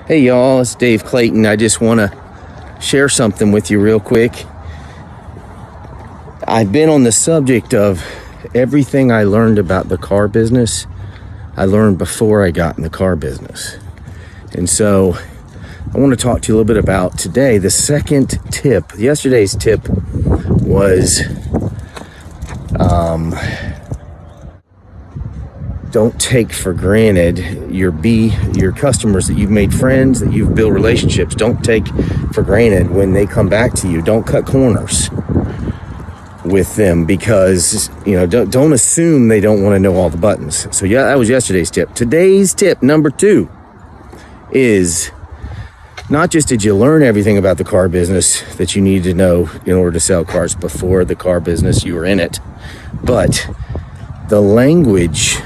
Hey y'all, it's Dave Clayton. I just want to share something with you real quick. I've been on the subject of everything I learned about the car business, I learned before I got in the car business. And so I want to talk to you a little bit about today. The second tip, yesterday's tip was don't take for granted your customers that you've made friends, that you've built relationships. Don't take for granted when they come back to you. Don't cut corners with them because, don't assume they don't want to know all the buttons. So yeah, that was yesterday's tip. Today's tip, number 2, is not just did you learn everything about the car business that you need to know in order to sell cars before the car business, you were in it, but the language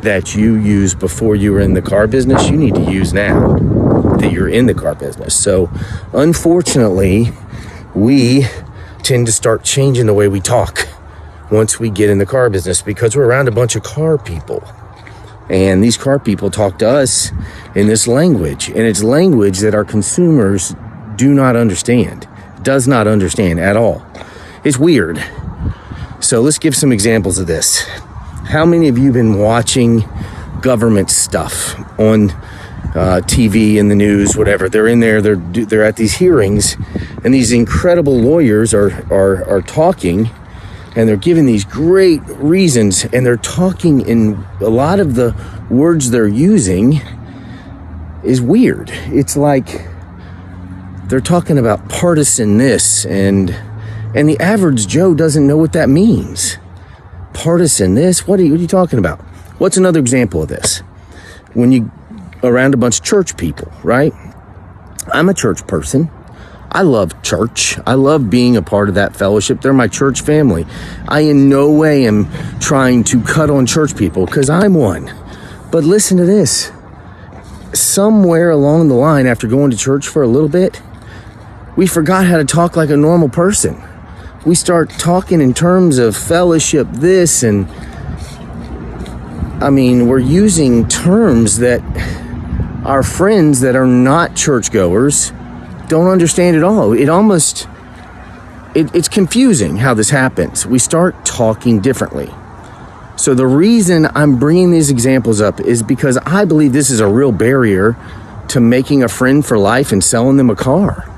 that you used before you were in the car business, you need to use now that you're in the car business. So unfortunately, we tend to start changing the way we talk once we get in the car business because we're around a bunch of car people. And these car people talk to us in this language, and it's language that our consumers do not understand, does not understand at all. It's weird. So let's give some examples of this. How many of you have been watching government stuff on TV, in the news, whatever? They're in there, they're at these hearings, and these incredible lawyers are talking, and they're giving these great reasons, and they're talking in a lot of the words they're using is weird. It's like they're talking about partisan this, and the average Joe doesn't know what that means. Partisan this? What are you talking about? What's another example of this? When you around a bunch of church people, right? I'm a church person. I love church. I love being a part of that fellowship. They're my church family. I in no way am trying to cut on church people because I'm one. But listen to this. Somewhere along the line, after going to church for a little bit, we forgot how to talk like a normal person. We start talking in terms of fellowship this, and we're using terms that our friends that are not churchgoers don't understand at all. It's confusing how this happens. We start talking differently. So the reason I'm bringing these examples up is because I believe this is a real barrier to making a friend for life and selling them a car.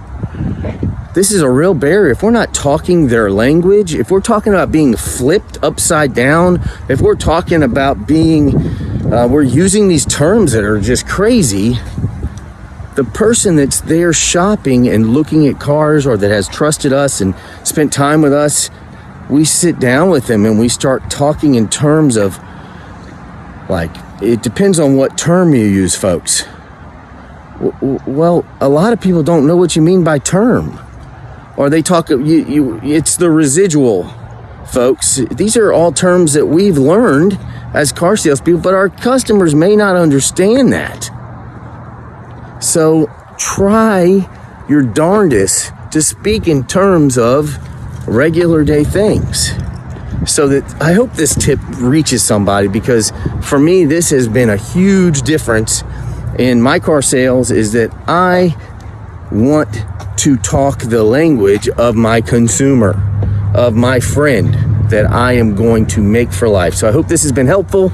This is a real barrier. If we're not talking their language, if we're talking about being flipped upside down, if we're talking about we're using these terms that are just crazy, the person that's there shopping and looking at cars or that has trusted us and spent time with us, we sit down with them and we start talking in terms of, like, it depends on what term you use, folks. Well, a lot of people don't know what you mean by term. Or they talk, it's the residual, folks. These are all terms that we've learned as car salespeople, but our customers may not understand that. So try your darndest to speak in terms of regular day things. So that I hope this tip reaches somebody, because for me, this has been a huge difference in my car sales, is that I want to talk the language of my consumer, of my friend that I am going to make for life. So I hope this has been helpful,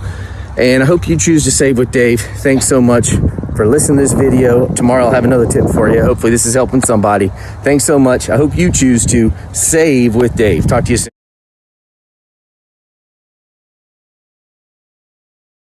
and I hope you choose to save with Dave. Thanks so much for listening to this video. Tomorrow I'll have another tip for you. Hopefully this is helping somebody. Thanks so much. I hope you choose to save with Dave. Talk to you soon.